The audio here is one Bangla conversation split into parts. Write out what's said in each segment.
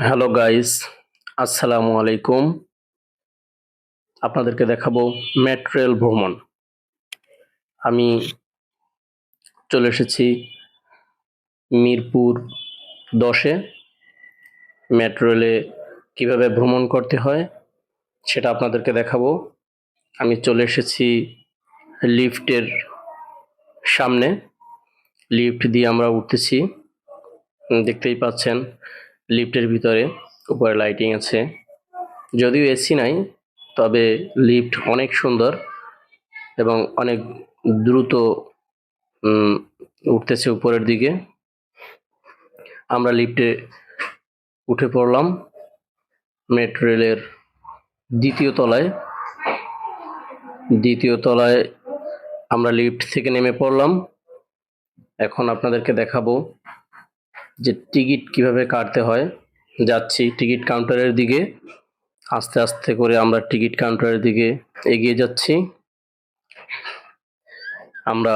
হ্যালো গাইস, আসসালামু আলাইকুম। আপনাদেরকে দেখাবো মেট্রো রেল ভ্রমণ। আমি চলে এসেছি মিরপুর ১০-এ। মেট্রো রেলে কীভাবে ভ্রমণ করতে হয় সেটা আপনাদেরকে দেখাবো। আমি চলে এসেছি লিফটের সামনে। লিফট দিয়ে আমরা উঠতেছি। দেখতেই পাচ্ছেন লিফটের ভিতরে উপরে লাইটিং আছে। যদিও এসি নাই, তবে লিফট অনেক সুন্দর এবং অনেক দ্রুত উঠতেছে উপরের দিকে। আমরা লিফটে উঠে পড়লাম মেট্রো রেলের দ্বিতীয় তলায়। দ্বিতীয় তলায় আমরা লিফট থেকে নেমে পড়লাম। এখন আপনাদেরকে দেখাবো যে টিকিট কিভাবে কাটতে হয়। যাচ্ছি টিকিট কাউন্টারের দিকে। আস্তে আস্তে করে আমরা টিকিট কাউন্টারের দিকে এগিয়ে যাচ্ছি। আমরা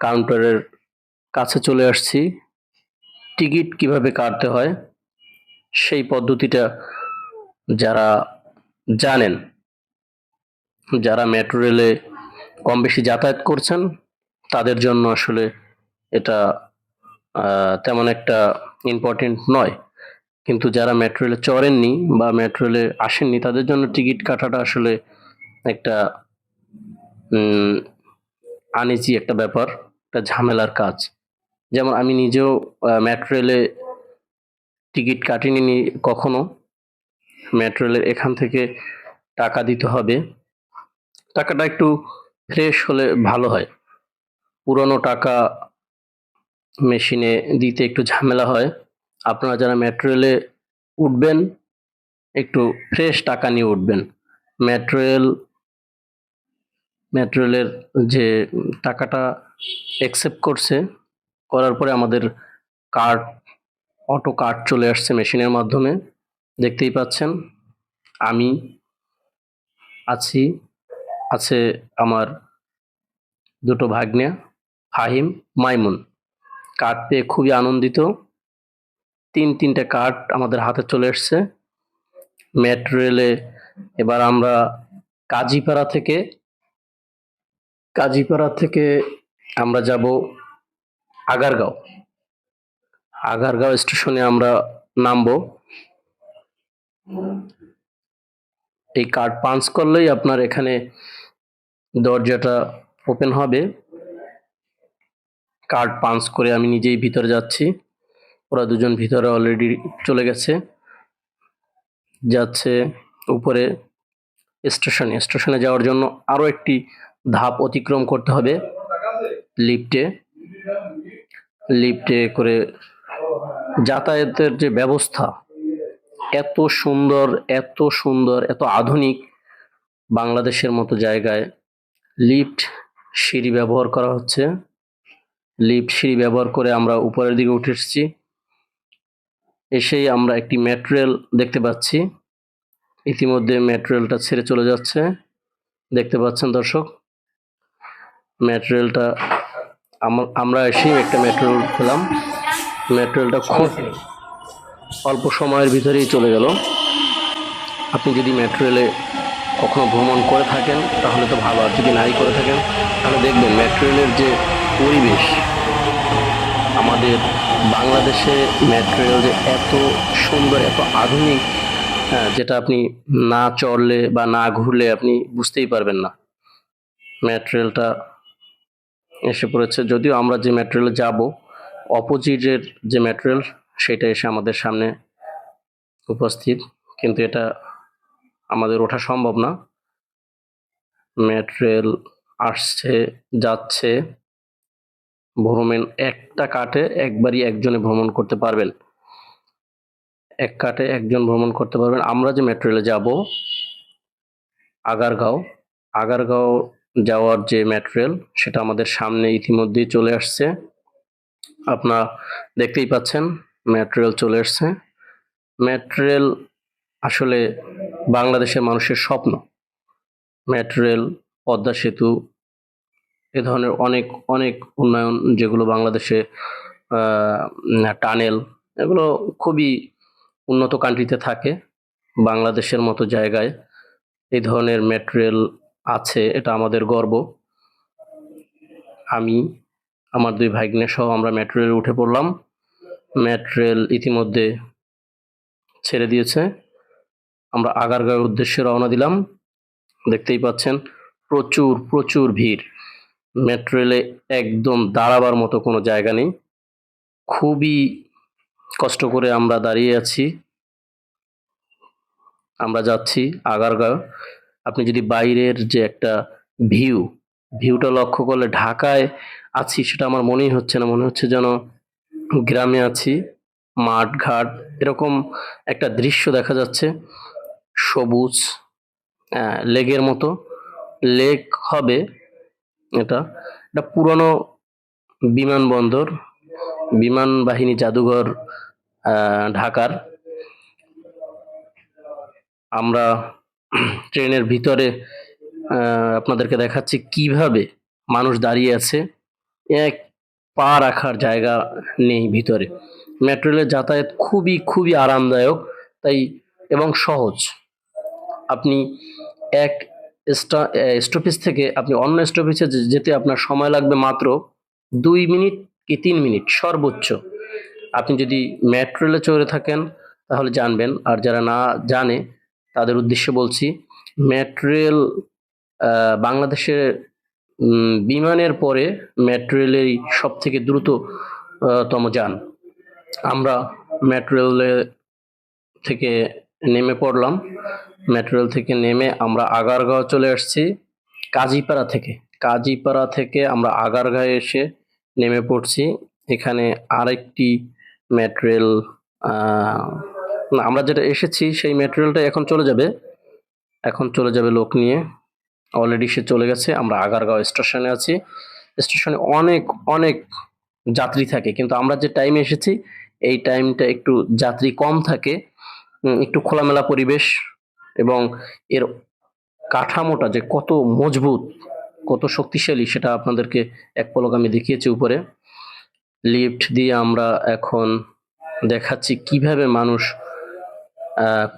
কাউন্টারের কাছে চলে আসছি। টিকিট কিভাবে কাটতে হয় সেই পদ্ধতিটা যারা জানেন, যারা মেট্রো রেলে কম বেশি যাতায়াত করছেন, তাদের জন্য আসলে এটা তেমন একটা ইম্পর্টেন্ট নয়। কিন্তু যারা মেট্রো রেলে চড়েননি বা মেট্রো রেলে আসেননি, তাদের জন্য টিকিট কাটাটা আসলে একটা আনইজি একটা ব্যাপার, একটা ঝামেলার কাজ। যেমন আমি নিজেও মেট্রো রেলে টিকিট কাটিনি কখনো। মেট্রো রেলের এখান থেকে টাকা দিতে হবে। টাকাটা একটু ফ্রেশ হলে ভালো হয়। পুরনো টাকা মেশিনে দিতে একটু ঝামেলা হয়। আপনারা যারা মেট্রো রেলে উঠবেন, একটু ফ্রেশ টাকা নিয়ে উঠবেন। মেট্রো রেলের যে টাকাটা অ্যাকসেপ্ট করছে, করার পরে আমাদের কার্ড, অটো কার্ড চলে আসছে মেশিনের মাধ্যমে। দেখতেই পাচ্ছেন আমি আছি, আছে আমার দুটো ভাগ্নে ফাহিম, মাইমুন। কার্ড পেয়ে খুবই আনন্দিত। তিনটে কার্ড আমাদের হাতে চলে এসছে। মেট্রো রেলে এবার আমরা কাজীপাড়া থেকে আমরা যাব আগারগাঁও। আগারগাঁও স্টেশনে আমরা নামবো। এই কার্ড পাঞ্চ করলেই আপনার এখানে দরজাটা ওপেন হবে। কার্ড পাঞ্চ করে আমি নিজেই ভিতরে যাচ্ছি। ওরা দুজন ভিতরে অলরেডি চলে গেছে। যাচ্ছে উপরে স্টেশনে যাওয়ার জন্য আরো একটি ধাপ অতিক্রম করতে হবে লিফটে করে। যাতায়াতের যে ব্যবস্থা এত সুন্দর, এত সুন্দর, এত আধুনিক, বাংলাদেশের মতো জায়গায় লিফট সিঁড়ি ব্যবহার করা হচ্ছে। লিফট সিঁড়ি ব্যবহার করে আমরা উপরের দিকে উঠে এসেছি। এসেই আমরা একটি মেট্রো রেল দেখতে পাচ্ছি। ইতিমধ্যে মেট্রো রেলটা ছেড়ে চলে যাচ্ছে। দেখতে পাচ্ছেন দর্শক, মেট্রো রেলটা আমরা এসেই একটা মেট্রো রেল পেলাম। মেট্রো রেলটা খুব অল্প সময়ের ভিতরেই চলে গেল। আপনি যদি মেট্রো রেলে কখনো ভ্রমণ করে থাকেন তাহলে তো ভালো, আর যদি নাই করে থাকেন তাহলে দেখবেন মেট্রো রেলের যে পরিবেশ, আমাদের বাংলাদেশে মেট্রো রেল যে এত সুন্দর, এত আধুনিক, যেটা আপনি না চড়লে বা না ঘুরলে আপনি বুঝতেই পারবেন না। মেট্রো রেলটা এসে পড়েছে। যদিও আমরা যে মেট্রো রেলে যাব, অপোজিটের যে মেট্রো রেল সেটা এসে আমাদের সামনে উপস্থিত, কিন্তু এটা আমাদের ওঠা সম্ভব না। মেট্রো রেল আসছে, যাচ্ছে। ভ্রমণ একটা কাটে একবারই একজনে ভ্রমণ করতে পারবেন। এক কাটে একজন ভ্রমণ করতে পারবেন। আমরা যে মেট্রো রেলে যাব আগারগাঁও যাওয়ার যে মেট্রো রেল সেটা আমাদের সামনে ইতিমধ্যেই চলে আসছে। আপনারা দেখতেই পাচ্ছেন মেট্রো রেল চলে আসছে। মেট্রো রেল আসলে বাংলাদেশের মানুষের স্বপ্ন। মেট্রো রেল, পদ্মা সেতু, এ ধরনের অনেক অনেক উন্নয়ন যেগুলো বাংলাদেশে, টানেল, এগুলো খুবই উন্নত কান্ট্রিতে থাকে, বাংলাদেশের মতো জায়গায় এই ধরনের মেট্রো রেল আছে, এটা আমাদের গর্ব। আমি, আমার 2 ভাইগ্নে সহ আমরা মেট্রো রেলে উঠে পড়লাম। মেট্রো রেল ইতিমধ্যে ছেড়ে দিয়েছে। আমরা আগারগাঁওয়ের উদ্দেশ্যে রওনা দিলাম। দেখতেই পাচ্ছেন প্রচুর ভিড়। মেট্রো রেলে একদম দাঁড়াবার মতো কোনো জায়গা নেই। খুবই কষ্ট করে আমরা দাঁড়িয়ে আছি। আমরা যাচ্ছি আগারগাঁও। আপনি যদি বাইরের যে একটা ভিউটা লক্ষ্য করলে ঢাকায় আছি সেটা আমার মনেই হচ্ছে না। মনে হচ্ছে যেন গ্রামে আছি। মাঠ-ঘাট এরকম একটা দৃশ্য দেখা যাচ্ছে। সবুজ, লেকের মতো। লেক হবে এটা। এটা পুরনো বিমানবন্দর, বিমান বাহিনী জাদুঘর ঢাকার। আমরা ট্রেনের ভিতরে আপনাদেরকে দেখাচ্ছি কিভাবে মানুষ দাঁড়িয়ে আছে। এক পা রাখার জায়গা নেই ভিতরে। মেট্রো রেলের যাতায়াত খুবই আরামদায়ক তাই এবং সহজ। আপনি এক স্টপেজ থেকে আপনি অন্য স্টপেজে যেতে আপনার সময় লাগবে মাত্র 2 মিনিট কি 3 মিনিট সর্বোচ্চ। আপনি যদি মেট্রো রেলে চড়ে থাকেন তাহলে জানবেন, আর যারা না জানে তাদের উদ্দেশ্যে বলছি, মেট্রো রেল বাংলাদেশের বিমানের পরে মেট্রো রেলেই সবথেকে দ্রুততম যান। আমরা মেট্রো রেলে থেকে নেমে পড়লাম। মেট্রো রেল থেকে নেমে আমরা আগারগাঁও চলে আসছি কাজীপাড়া থেকে আমরা আগারগাঁয়ে এসে নেমে পড়ছি। এখানে আরেকটি মেট্রো রেল না, আমরা যেটা এসেছি সেই মেট্রো রেলটা এখন চলে যাবে লোক নিয়ে। অলরেডি সে চলে গেছে। আমরা আগারগাঁও স্টেশনে আছি। স্টেশনে অনেক যাত্রী থাকে, কিন্তু আমরা যে টাইমে এসেছি এই টাইমটা একটু যাত্রী কম থাকে। একটু খোলামেলা পরিবেশ এবং এর কাঠামোটা যে কত মজবুত, কত শক্তিশালী সেটা আপনাদেরকে এক পলক আমি দেখিয়েছি উপরে। লিফট দিয়ে আমরা এখন দেখাচ্ছি কিভাবে মানুষ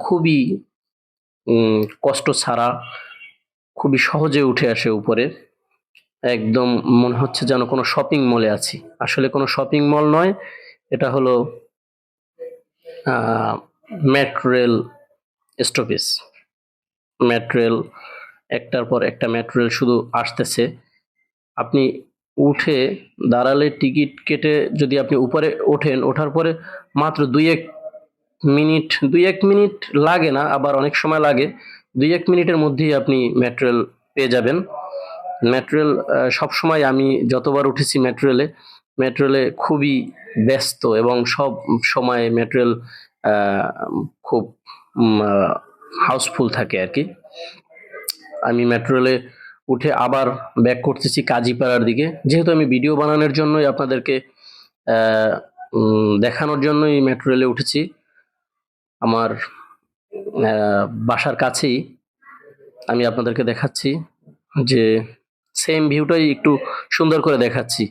খুবই কষ্ট ছাড়া খুবই সহজে উঠে আসে উপরে। একদম মনে হচ্ছে যেন কোনো শপিং মলে আছি। আসলে কোনো শপিং মল নয়, এটা হলো metro rail stoppage. Metro rail একটার পর একটা মেট্রো রেল শুধু আসতেছে। আপনি উঠে দাঁড়ালে টিকিট কেটে যদি আপনি উপরে ওঠেন, ওঠার পরে মাত্র 2-1 মিনিট লাগে না, আবার অনেক সময় লাগে। 2-1 মিনিটের মধ্যেই আপনি মেট্রো রেল পেয়ে যাবেন। মেট্রো রেল সবসময় আমি যতবার উঠেছি মেট্রো রেলে খুবই ব্যস্ত এবং সব সময় মেট্রো রেল খুব হাউসফুল থাকে আর কি। আমি মেট্রো রেলে উঠে আবার ব্যাক করতেছি কাজীপাড়ার দিকে। যেহেতু আমি ভিডিও বানানোর জন্যই আপনাদেরকে দেখানোর জন্যই মেট্রো রেলে উঠেছি। আমার বাসার কাছেই আমি আপনাদেরকে দেখাচ্ছি যে সেম ভিউটাই একটু সুন্দর করে দেখাচ্ছি।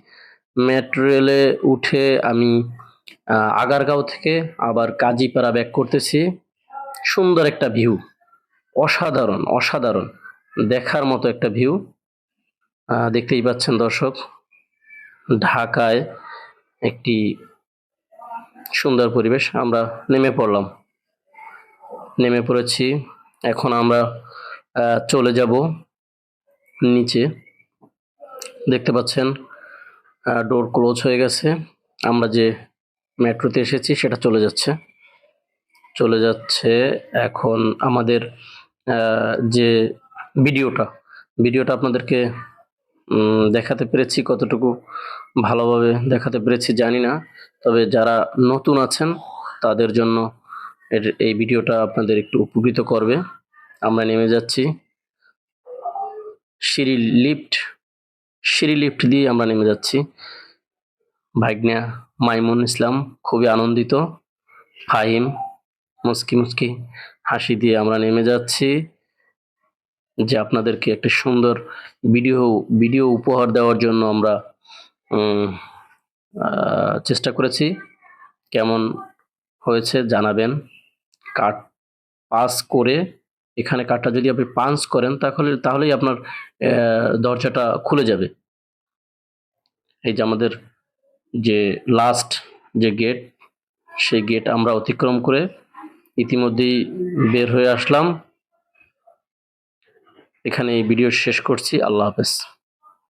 মেট্রো রেলে উঠে আমি আগারগাঁও থেকে আবার কাজীপাড়া ব্যাক করতেছি। সুন্দর একটা ভিউ, অসাধারণ দেখার মতো একটা ভিউ। দেখতেই পাচ্ছেন দর্শক, ঢাকায় একটি সুন্দর পরিবেশ। আমরা নেমে পড়েছি। এখন আমরা চলে যাব নিচে। দেখতে পাচ্ছেন ডোর ক্লোজ হয়ে গেছে। আমরা যে মেট্রোতে এসেছি সেটা চলে যাচ্ছে। এখন আমাদের যে ভিডিওটা আপনাদেরকে দেখাতে পেরেছি, কতটুকু ভালোভাবে দেখাতে পেরেছি জানি না। তবে যারা নতুন আছেন তাদের জন্য এই ভিডিওটা আপনাদের একটু উপকৃত করবে। আমরা নেমে যাচ্ছি সিঁড়ি লিফট দিয়ে আমরা নেমে যাচ্ছি। ভাগ্নে মাইমুন ইসলাম খুবই আনন্দিত। ফাহিম মুচকি হাসি দিয়ে আমরা নেমে যাচ্ছি যে আপনাদেরকে একটা সুন্দর ভিডিও উপহার দেওয়ার জন্য আমরা চেষ্টা করেছি। কেমন হয়েছে জানাবেন। কাট পাস করে এখানে কার্ডটা যদি আপনি পাঞ্চ করেন তাহলেই আপনার দরজাটা খুলে যাবে। এই যে আমাদের যে লাস্ট যে গেট, সেই গেট আমরা অতিক্রম করে ইতিমধ্যেই বের হয়ে আসলাম। এখানে এই ভিডিও শেষ করছি। আল্লাহ হাফেজ।